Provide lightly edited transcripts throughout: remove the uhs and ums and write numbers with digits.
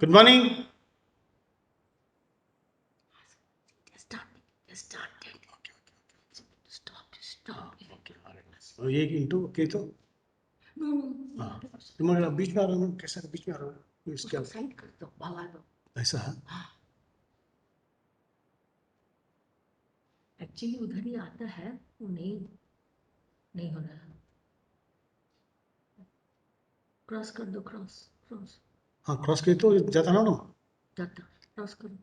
Good morning. Stop. Okay, all right. So ये into okay तो हाँ तुम्हारा बीच में आ रहा हूँ कैसा बीच में आ रहा हूँ इसके साइड कर दो भगा दो ऐसा है एक्चुअली उधर ही आता है वो नहीं हो रहा है क्रॉस कर दो क्रॉस हाँ क्रॉस की तो जाता ना जाता क्रॉस करो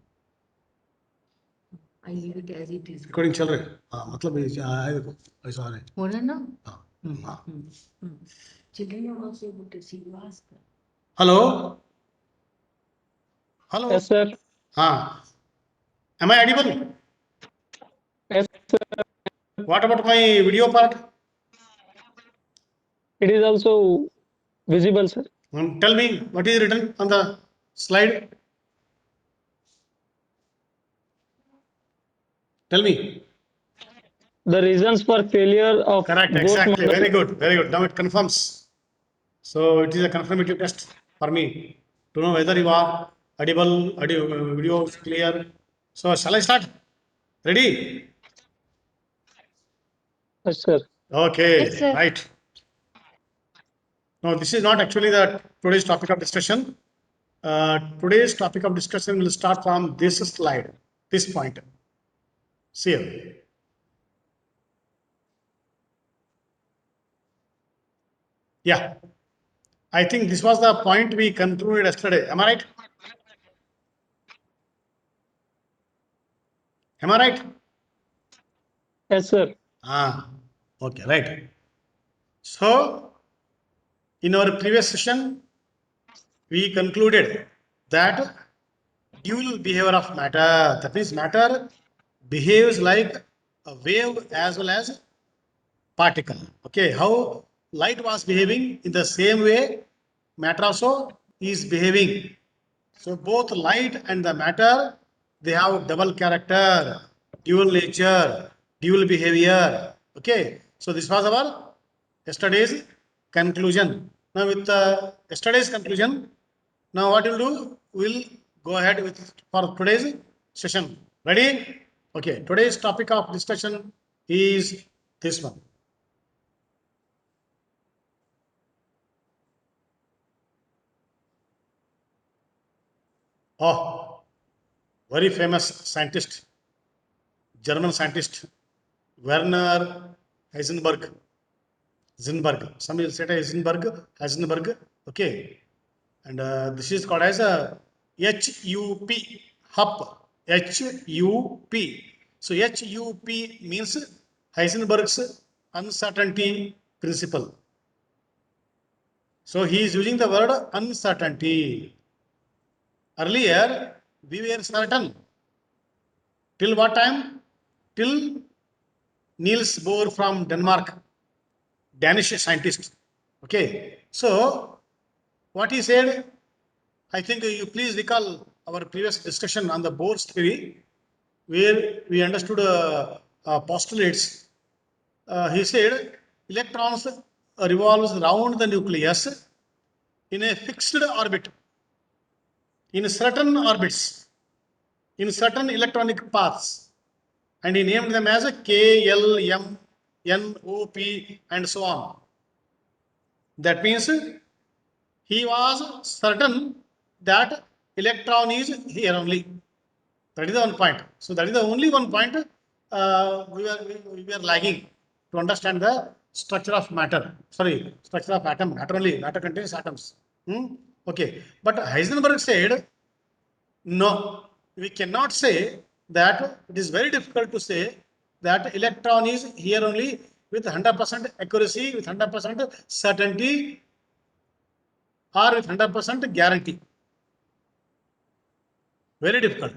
I leave it as it is recording चल रहा है हाँ मतलब ये देखो ऐसा आ रहा है हो रहा है ना हाँ children are also able to see you ask hello hello Yes, sir. हाँ am I audible? Yes, sir. What about my video part? It is also visible, sir. Tell me what is written on the slide. Tell me. The reasons for failure of Correct, both exactly. models. Very good. Now it confirms. So it is a confirmative test for me to know whether you are audible, video is clear. So shall I start? Ready? Yes, sir. Okay, Yes, sir. right. No, this is not actually the today's topic of discussion. Today's topic of discussion will start from this slide, this point. See here. Yeah, I think this was the point we concluded yesterday. Am I right? Am I right? Yes, sir. Okay, right. So, in our previous session, we concluded that dual behavior of matter. That means matter behaves like a wave as well as particle. Okay, how light was behaving in the same way, matter also is behaving. So both light and the matter, they have double character, dual nature, dual behavior. Okay, so this was our yesterday's conclusion. Now with yesterday's conclusion, now what we'll do, we'll go ahead with for today's session. Ready? Okay, today's topic of discussion is this one. Oh, very famous scientist, German scientist, Werner Heisenberg. Some will say Heisenberg. Okay, and this is called as a HUP, HUP, HUP. So HUP means Heisenberg's uncertainty principle. So he is using the word uncertainty. Earlier, we were certain. Till what time? Till Niels Bohr from Denmark, Danish scientist. Okay. So, what he said, I think you please recall our previous discussion on the Bohr's theory, where we understood postulates. He said electrons revolves around the nucleus in a fixed orbit, in certain orbits, in certain electronic paths, and he named them as K, L, M, N, O, P, and so on. That means he was certain that electron is here only. That is the one point. So that is the only one point we were lagging to understand the structure of matter. Sorry, structure of atom. Matter only. Matter contains atoms. Okay. But Heisenberg said, no, we cannot say that. It is very difficult to say that electron is here only with 100% accuracy, with 100% certainty, or with 100% guarantee. Very difficult,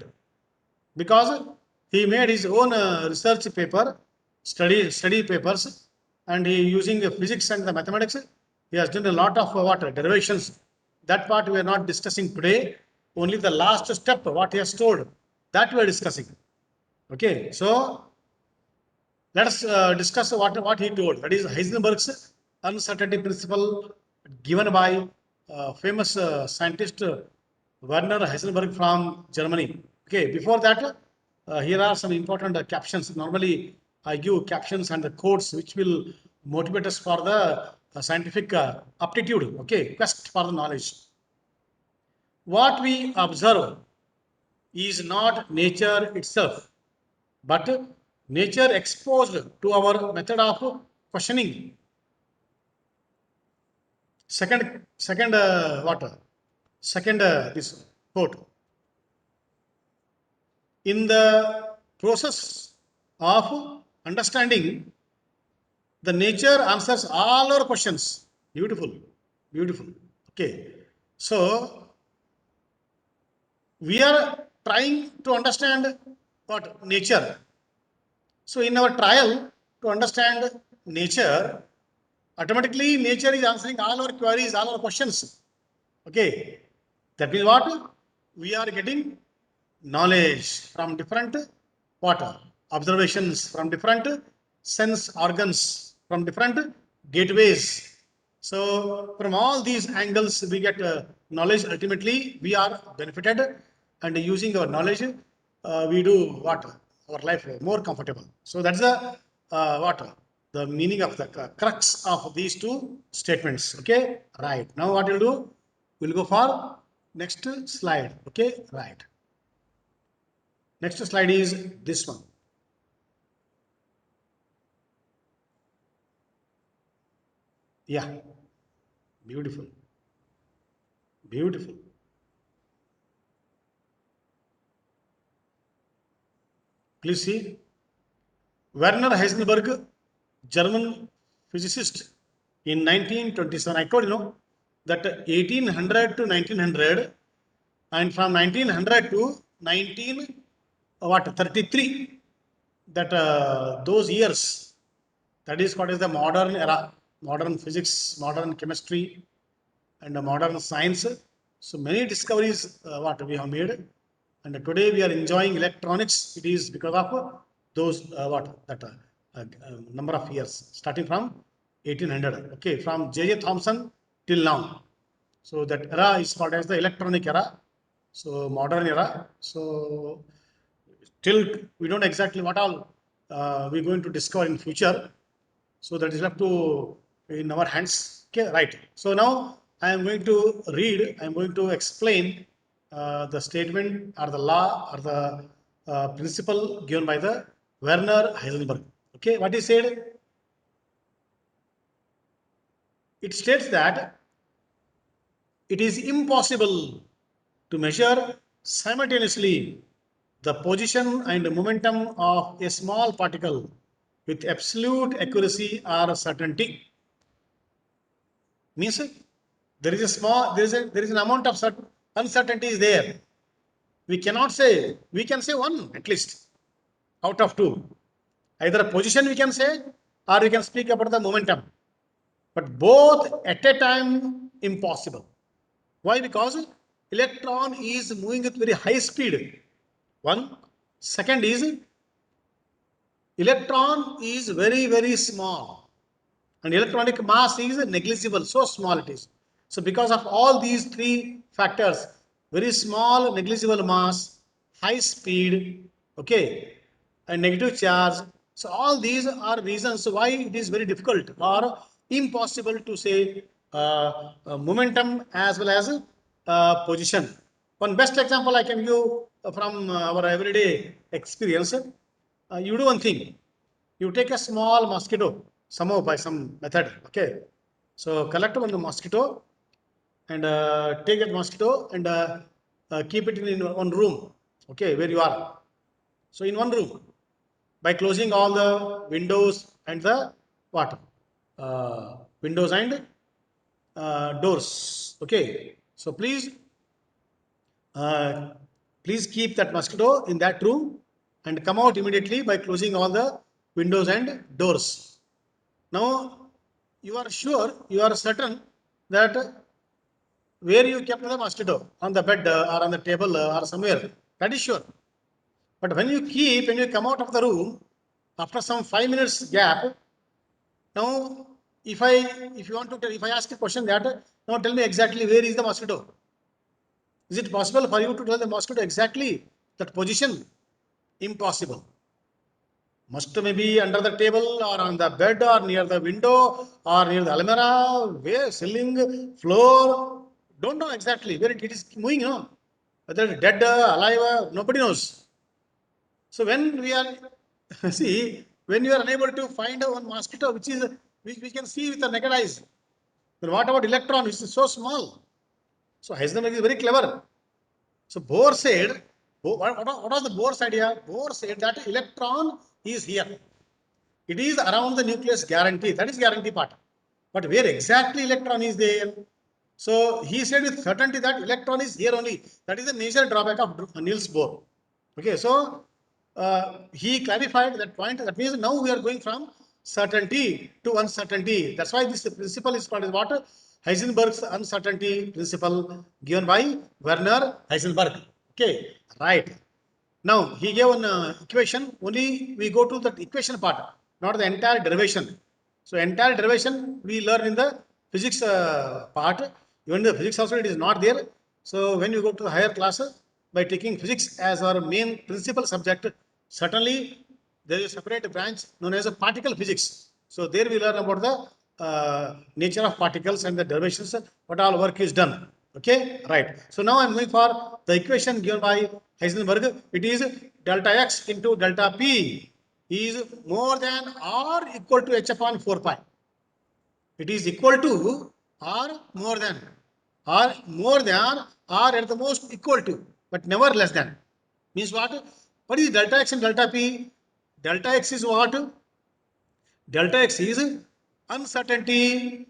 because he made his own research paper, study papers, and he using the physics and the mathematics. He has done a lot of derivations. That part we are not discussing today. Only the last step, what he has told, that we are discussing. Okay, so let us discuss what he told. That is Heisenberg's uncertainty principle, given by famous scientist Werner Heisenberg from Germany. Okay, before that, here are some important captions. Normally, I give captions and the quotes which will motivate us for the scientific aptitude. Okay, quest for the knowledge. What we observe is not nature itself, but nature exposed to our method of questioning. Second, what? Second, this quote. In the process of understanding, the nature answers all our questions. Beautiful, beautiful. Okay. So we are trying to understand what nature. So in our trial to understand nature, automatically nature is answering all our queries, all our questions. Okay. That means what? We are getting knowledge from different what? Observations from different sense organs, from different gateways. So from all these angles, we get knowledge. Ultimately, we are benefited, and using our knowledge, we do what? Our life more comfortable. So that's the what? The meaning of the crux of these two statements. Okay, right. Now what we'll do? We'll go for next slide. Okay, right. Next slide is this one. Yeah, beautiful, beautiful. Please see, Werner Heisenberg, German physicist, in 1927. I told that 1800 to 1900, and from 1900 to 19 what 33, that those years, that is what is the modern era, modern physics, modern chemistry, and modern science. So many discoveries what we have made, and today we are enjoying electronics. It is because of those what that number of years, starting from 1800. Okay, from J.J. Thomson till now. So that era is called as the electronic era. So modern era. So still we don't exactly what all we're going to discover in future. So that is left to in our hands. Okay, right. So now I am going to read, I am going to explain the statement or the law or the principle given by the Werner Heisenberg. Okay, what he said? It states that it is impossible to measure simultaneously the position and momentum of a small particle with absolute accuracy or certainty. Means there is a small, there is an amount of uncertainty is there. We cannot say, we can say one at least out of two. Either a position we can say, or we can speak about the momentum. But both at a time impossible. Why? Because electron is moving at very high speed. One. Second is electron is very, very small, and electronic mass is negligible, so small it is. So because of all these three factors, very small negligible mass, high speed, okay, and negative charge, so all these are reasons why it is very difficult or impossible to say momentum as well as position. One best example I can give from our everyday experience. You do one thing. You take a small mosquito somehow by some method. Okay. So collect one mosquito and take that mosquito and keep it in one room. Okay, where you are. So in one room, by closing all the windows and the what? Windows and doors. Okay. So uh, please keep that mosquito in that room and come out immediately by closing all the windows and doors. Now, you are sure, you are certain that where you kept the mosquito, on the bed or on the table or somewhere, that is sure. But when you come out of the room, after some 5 minutes gap, now if you want to tell, if I ask a question that, now tell me exactly where is the mosquito? Is it possible for you to tell the mosquito exactly that position? Impossible. Must maybe under the table or on the bed or near the window or near the almirah, where ceiling, floor. Don't know exactly where it is moving, no? Whether it's dead, alive, nobody knows. So when we are, see, when you are unable to find one mosquito which we can see with the naked eyes, then what about electron, which is so small? So Heisenberg is very clever. So Bohr said, what was the Bohr's idea? Bohr said that electron is here. It is around the nucleus guarantee. That is guarantee part. But where exactly electron is there? So he said with certainty that electron is here only. That is the major drawback of Niels Bohr. Okay, so he clarified that point. That means now we are going from certainty to uncertainty. That's why this principle is called as what? Heisenberg's uncertainty principle, given by Werner Heisenberg. Okay, right. Now he gave an equation. Only we go to the equation part, not the entire derivation. So entire derivation we learn in the physics part. Even the physics also it is not there. So when you go to the higher classes, by taking physics as our main principal subject, certainly there is a separate branch known as a particle physics. So there we learn about the nature of particles and the derivations, what all work is done. Okay, right. So now I'm going for the equation given by Heisenberg. It is delta x into delta p is more than or equal to h upon 4 pi. It is equal to or more than or at the most equal to, but never less than. Means what? What is delta x and delta p? Delta x is what? Delta x is uncertainty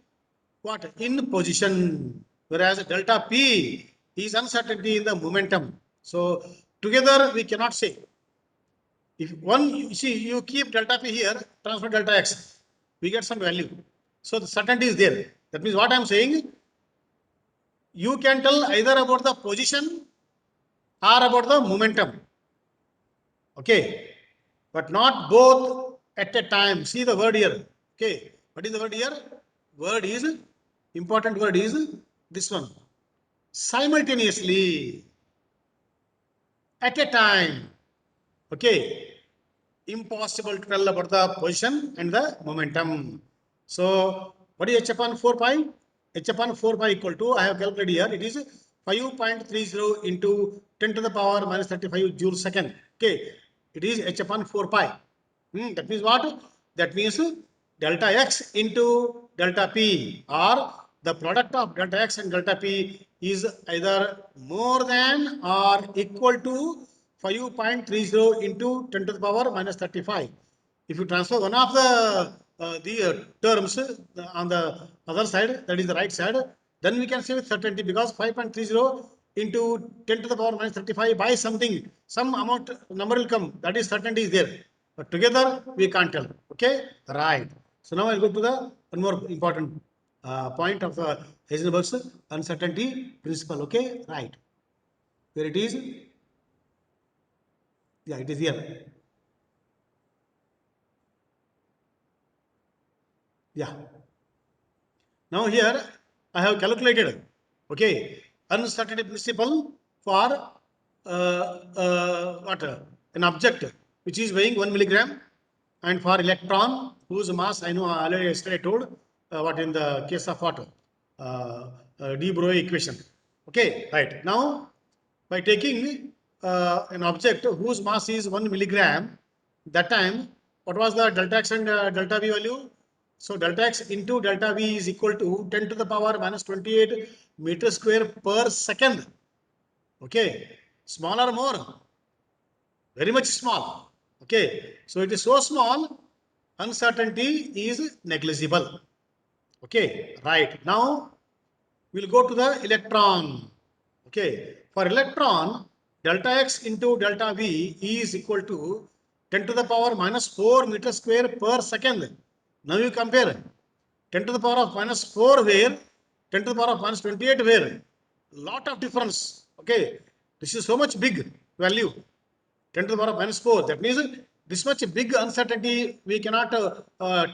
what? In position. Whereas delta p is uncertainty in the momentum. So together we cannot say. If one, you see, you keep delta p here, transfer delta x, we get some value. So the certainty is there. That means what I am saying, you can tell either about the position or about the momentum. Okay. But not both at a time. See the word here. Okay. What is the word here? Word is, important word is this one. Simultaneously. At a time. Okay. Impossible to tell about the position and the momentum. So, what is h upon 4 pi? H upon 4 pi equal to, I have calculated here, it is 5.30 into 10 to the power minus 35 joule second. Okay, it is h upon 4 pi. That means what? That means delta x into delta p, or the product of delta x and delta p is either more than or equal to 5.30 into 10 to the power minus 35. If you transfer one of the terms on the other side, that is the right side, then we can say with certainty, because 5.30 into 10 to the power minus 35 by something, some amount number will come. That is certainty is there. But together we can't tell. Okay, right. So now I'll go to the one more important point of Heisenberg's uncertainty principle. Okay, right. Where it is? Yeah, it is here. Yeah. Now here I have calculated, okay, uncertainty principle for an object which is weighing 1 milligram, and for electron whose mass I know already yesterday I told what in the case of what de Broglie equation. Okay, right. Now by taking an object whose mass is 1 milligram, that time what was the delta x and delta v value? So delta x into delta v is equal to 10 to the power minus 28 meter square per second. Okay, small or more? Very much small. Okay, so it is so small, uncertainty is negligible. Okay, right. Now we'll go to the electron. Okay, for electron, delta x into delta v is equal to 10 to the power minus 4 meter square per second. Now you compare 10 to the power of minus 4 where, 10 to the power of minus 28 where, lot of difference. Okay, this is so much big value, 10 to the power of minus 4. That means this much big uncertainty we cannot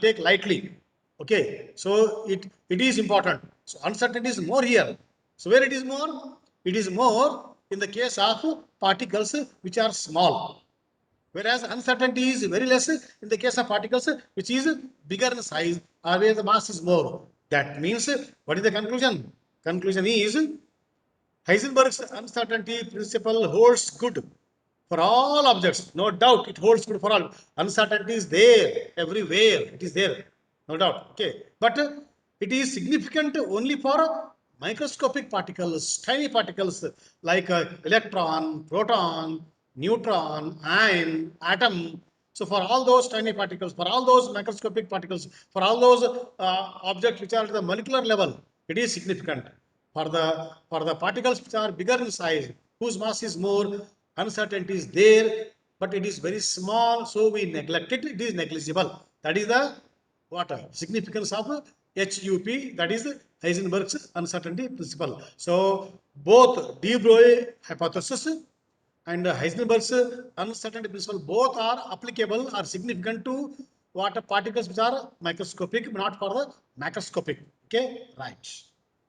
take lightly. Okay, so it is important. So uncertainty is more here. So where it is more? It is more in the case of particles which are small. Whereas uncertainty is very less in the case of particles which is bigger in size or where the mass is more. That means, what is the conclusion? Conclusion is Heisenberg's uncertainty principle holds good for all objects. No doubt it holds good for all. Uncertainty is there everywhere. It is there. No doubt. Okay. But it is significant only for microscopic particles, tiny particles like electron, proton, neutron, ion, atom. So for all those tiny particles, for all those microscopic particles, for all those objects which are at the molecular level, it is significant. For the particles which are bigger in size, whose mass is more, uncertainty is there, but it is very small, so we neglect it. It is negligible. That is the what significance of HUP. That is Heisenberg's uncertainty principle. So both de Broglie hypothesis and Heisenberg's uncertainty principle both are applicable or significant to what particles which are microscopic, not for the macroscopic. Okay, right.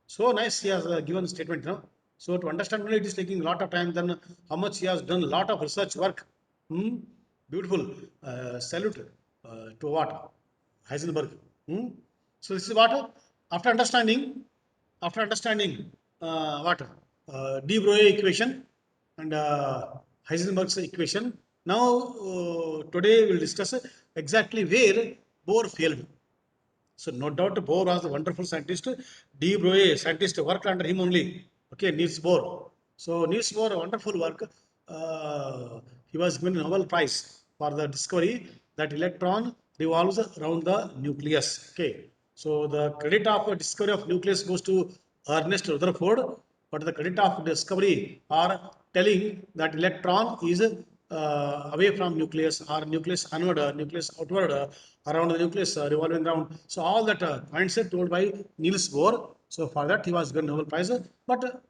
So nice he has given statement, So to understand only it is taking a lot of time. Then how much he has done a lot of research work. Beautiful. Salute to what Heisenberg. So this is what after understanding what de Broglie equation and Heisenberg's equation. Now today we'll discuss exactly where Bohr failed. So no doubt Bohr was a wonderful scientist. De Broglie, scientist, worked under him only. Okay, Niels Bohr. So Niels Bohr, a wonderful work. He was given a Nobel Prize for the discovery that electron revolves around the nucleus. Okay. So the credit of discovery of nucleus goes to Ernest Rutherford, but the credit of discovery are telling that electron is away from nucleus or nucleus onward, nucleus outward, around the nucleus, revolving around. So all that points are told by Niels Bohr. So for that he was given Nobel Prize. But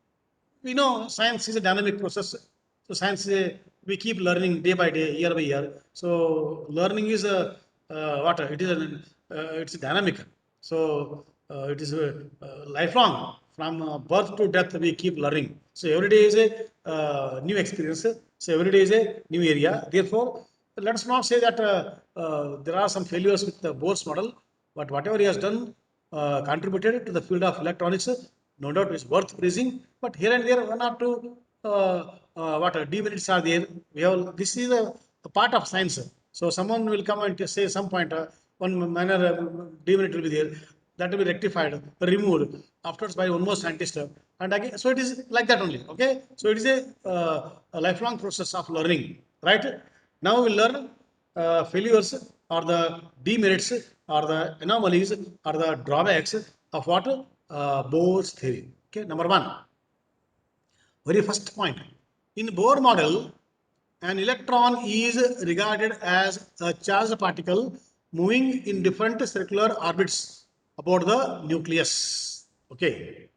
we know science is a dynamic process. So science we keep learning day by day, year by year. So learning is a what it is it's dynamic. So it is lifelong. From birth to death, we keep learning. So every day is a new experience. So every day is a new area. Therefore, let us not say that there are some failures with the Bohr's model, but whatever he has done contributed to the field of electronics, no doubt is worth praising. But here and there, one or two demerits are there. We have this is a part of science. So someone will come and say some point, one minor demerit will be there. That will be rectified, removed afterwards by one more scientist, and again. So it is like that only. Okay. So it is a lifelong process of learning, right? Now we learn failures or the demerits or the anomalies or the drawbacks of what Bohr's theory. Okay. Number one. Very first point. In Bohr model, an electron is regarded as a charged particle moving in different circular orbits about the nucleus. Okay.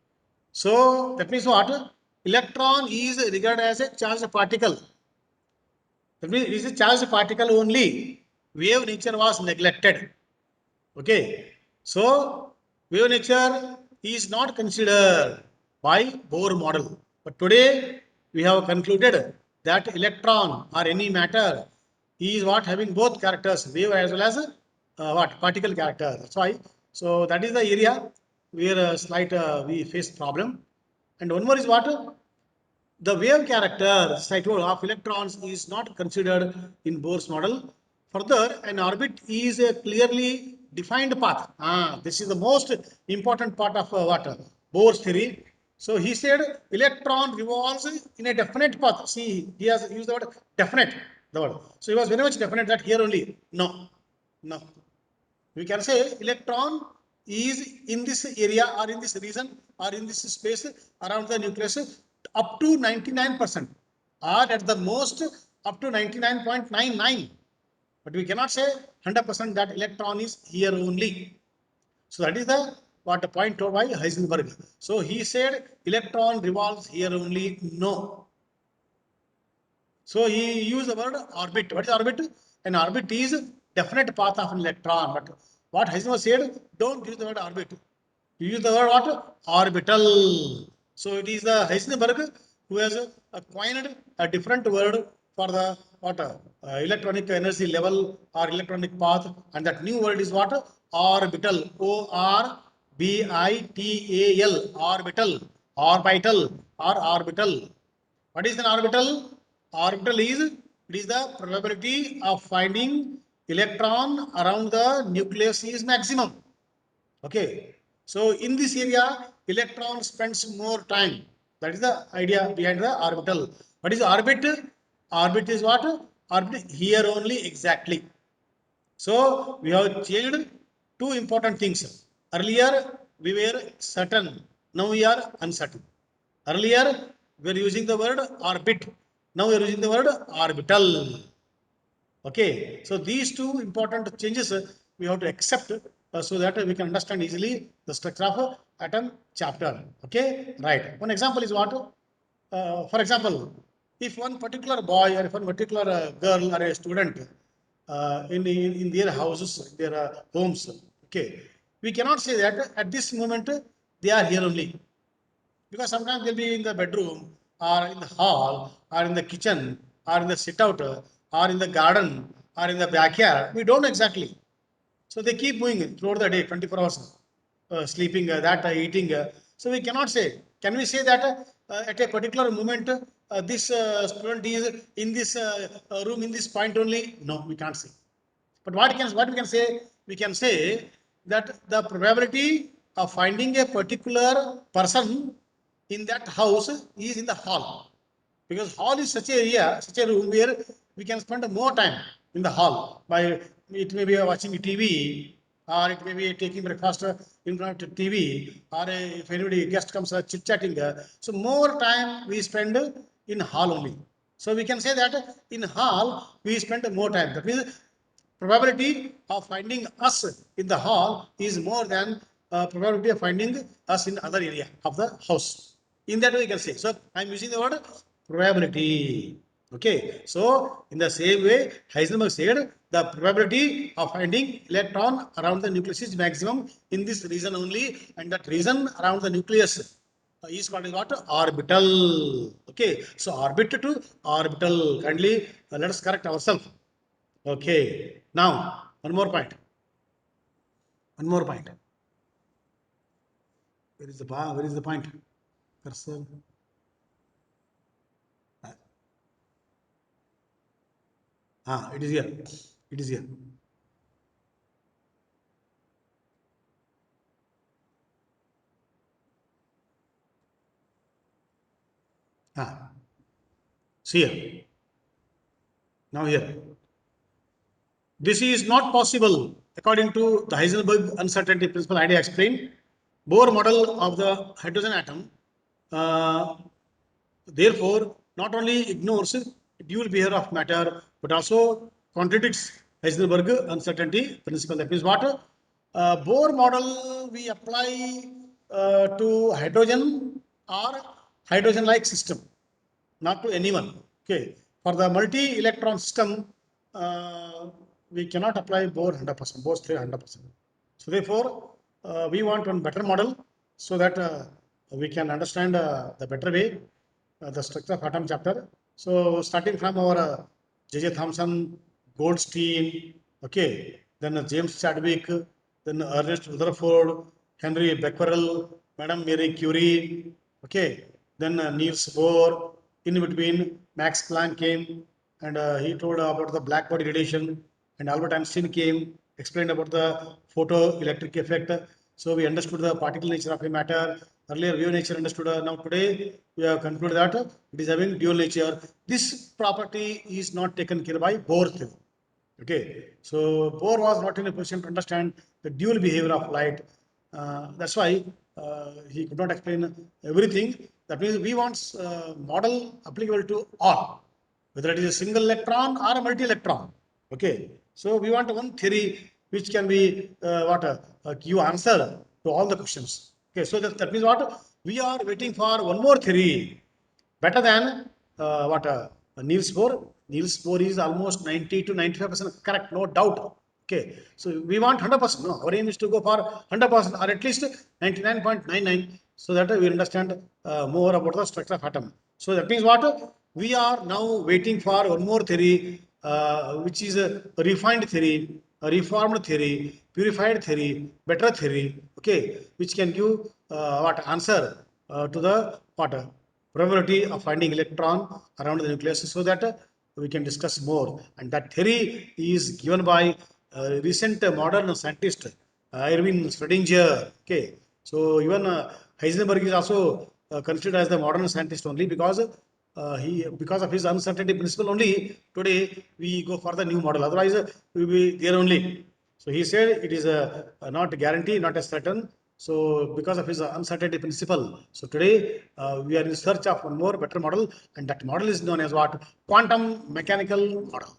So that means what? Electron is regarded as a charged particle. That means it is a charged particle only. Wave nature was neglected. Okay. So wave nature is not considered by Bohr model. But today we have concluded that electron or any matter is what having both characters, wave as well as what particle character. That's why. So that is the area where slight we face problem. And one more is what the wave character cycle of electrons is not considered in Bohr's model. Further, an orbit is a clearly defined path. This is the most important part of what Bohr's theory. So he said electron revolves in a definite path. See, he has used the word definite. The word. So he was very much definite that here only. No, no. We can say electron is in this area or in this region or in this space around the nucleus up to 99% or at the most up to 99.99. But we cannot say 100% that electron is here only. So that is the what the point told by Heisenberg. So he said electron revolves here only. No. So he used the word orbit. What is orbit? An orbit is definite path of an electron. But what Heisenberg said, don't use the word orbit. You use the word what? Orbital. So it is the Heisenberg who has coined a different word for the what electronic energy level or electronic path, and that new word is what? Orbital. Orbital. Orbital or orbital. What is an orbital? Orbital is it is the probability of finding electron around the nucleus is maximum. Okay. So in this area, electron spends more time. That is the idea behind the orbital. What is orbit? Orbit is what? Orbit here only exactly. So we have changed two important things. Earlier we were certain. Now we are uncertain. Earlier we were using the word orbit. Now we are using the word orbital. Okay, so these two important changes we have to accept so that we can understand easily the structure of atom chapter. Okay, right. One example is what? For example, if one particular boy or if one particular girl or a student in their houses, their homes, okay, we cannot say that at this moment they are here only, because sometimes they'll be in the bedroom or in the hall or in the kitchen or in the sit out or in the garden or in the backyard. We don't exactly. So they keep moving throughout the day, 24 hours, sleeping, eating. So we cannot say. Can we say that at a particular moment this student is in this room in this point only? No, we can't say. But what we can say? We can say that the probability of finding a particular person in that house is in the hall, because hall is such a area, such a room where we can spend more time in the hall by it may be watching TV or it may be taking breakfast in front of TV or if anybody guest comes chit chatting. So more time we spend in hall only. So we can say that in hall we spend more time. That means probability of finding us in the hall is more than probability of finding us in other area of the house. In that way, you can say. So I'm using the word probability. Okay. So in the same way, Heisenberg said the probability of finding electron around the nucleus is maximum in this region only, and that region around the nucleus is called what? Orbital. Okay. So orbit to orbital. Kindly let us correct ourselves. Okay. Now, one more point. One more point. Where is the bar? Where is the point? Cursor. It is here. It is here. See here. Now here. This is not possible according to the Heisenberg uncertainty principle idea explained. Bohr model of the hydrogen atom, therefore, not only ignores dual behavior of matter, but also contradicts Heisenberg uncertainty principle. That means what? Bohr model we apply to hydrogen or hydrogen-like system, not to anyone. Okay. For the multi-electron system, we cannot apply Bohr 100%, Bohr's theory 100%. So therefore, we want one better model so that we can understand the better way the structure of atom chapter. So starting from our J.J. Thomson, Goldstein, okay, then James Chadwick, then Ernest Rutherford, Henry Becquerel, Madame Marie Curie, okay, then Niels Bohr. In between, Max Planck came and he told about the black body radiation, and Albert Einstein came, explained about the photoelectric effect. So we understood the particle nature of a matter. Earlier, wave nature understood. Now today, we have concluded that it is having dual nature. This property is not taken care by Bohr theory. Okay, so Bohr was not in a position to understand the dual behavior of light. That's why he could not explain everything. That means we want model applicable to all, whether it is a single electron or a multi-electron. Okay, so we want one theory which can be give answer to all the questions. Okay, so that means what? We are waiting for one more theory better than Niels Bohr. Niels Bohr is almost 90 to 95% correct, no doubt. Okay, so we want 100%. No, our aim is to go for 100% or at least 99.99. so that we understand more about the structure of atom. So that means what? We are now waiting for one more theory, which is a refined theory, a reformed theory, purified theory, better theory, okay, which can give what answer to the what probability of finding electron around the nucleus, so that we can discuss more. And that theory is given by recent modern scientist Erwin Schrödinger. Okay, so even Heisenberg is also considered as the modern scientist only because because of his uncertainty principle only. Today we go for the new model. Otherwise, we will be there only. So he said it is not a guarantee, not a certain. So because of his uncertainty principle, so today we are in search of one more better model, and that model is known as what? Quantum mechanical model.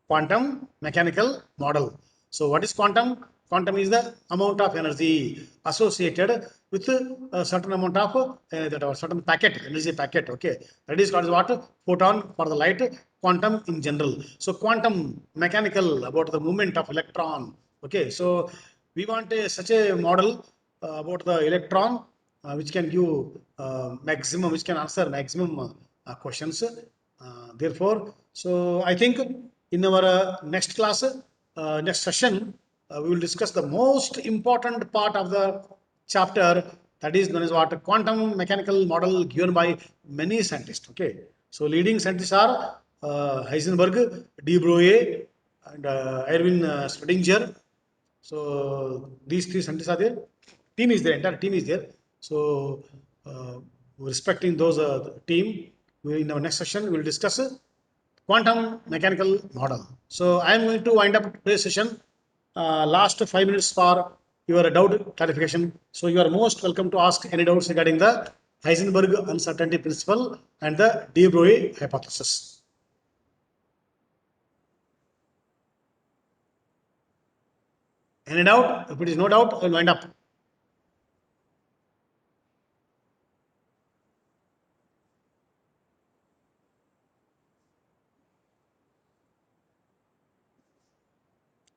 Quantum mechanical model. So what is quantum? Quantum is the amount of energy associated with a certain amount of that or certain packet, energy packet. Okay, that is called what? Photon for the light. Quantum in general. So quantum mechanical about the movement of electron. Okay, so we want such a model about the electron which can give maximum, which can answer maximum questions. Therefore, so I think in our next class, next session, we will discuss the most important part of the chapter, that is known as what? Quantum mechanical model given by many scientists. Okay, so leading scientists are Heisenberg, de Broglie, and Erwin Schrödinger. So these three scientists are there. Team is there, entire team is there. So respecting those team, in our next session we will discuss quantum mechanical model. So I am going to wind up today's session. Last 5 minutes for your doubt clarification. So you are most welcome to ask any doubts regarding the Heisenberg uncertainty principle and the de Broglie hypothesis. Any doubt? If it is no doubt, I will wind up.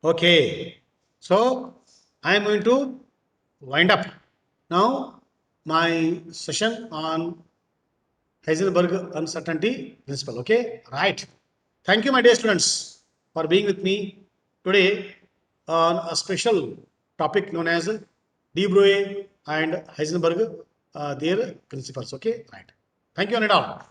Okay, so I am going to wind up now my session on Heisenberg uncertainty principle. Okay, right. Thank you, my dear students, for being with me today on a special topic known as de Broglie and Heisenberg, their principles. Okay, right. Thank you, and all.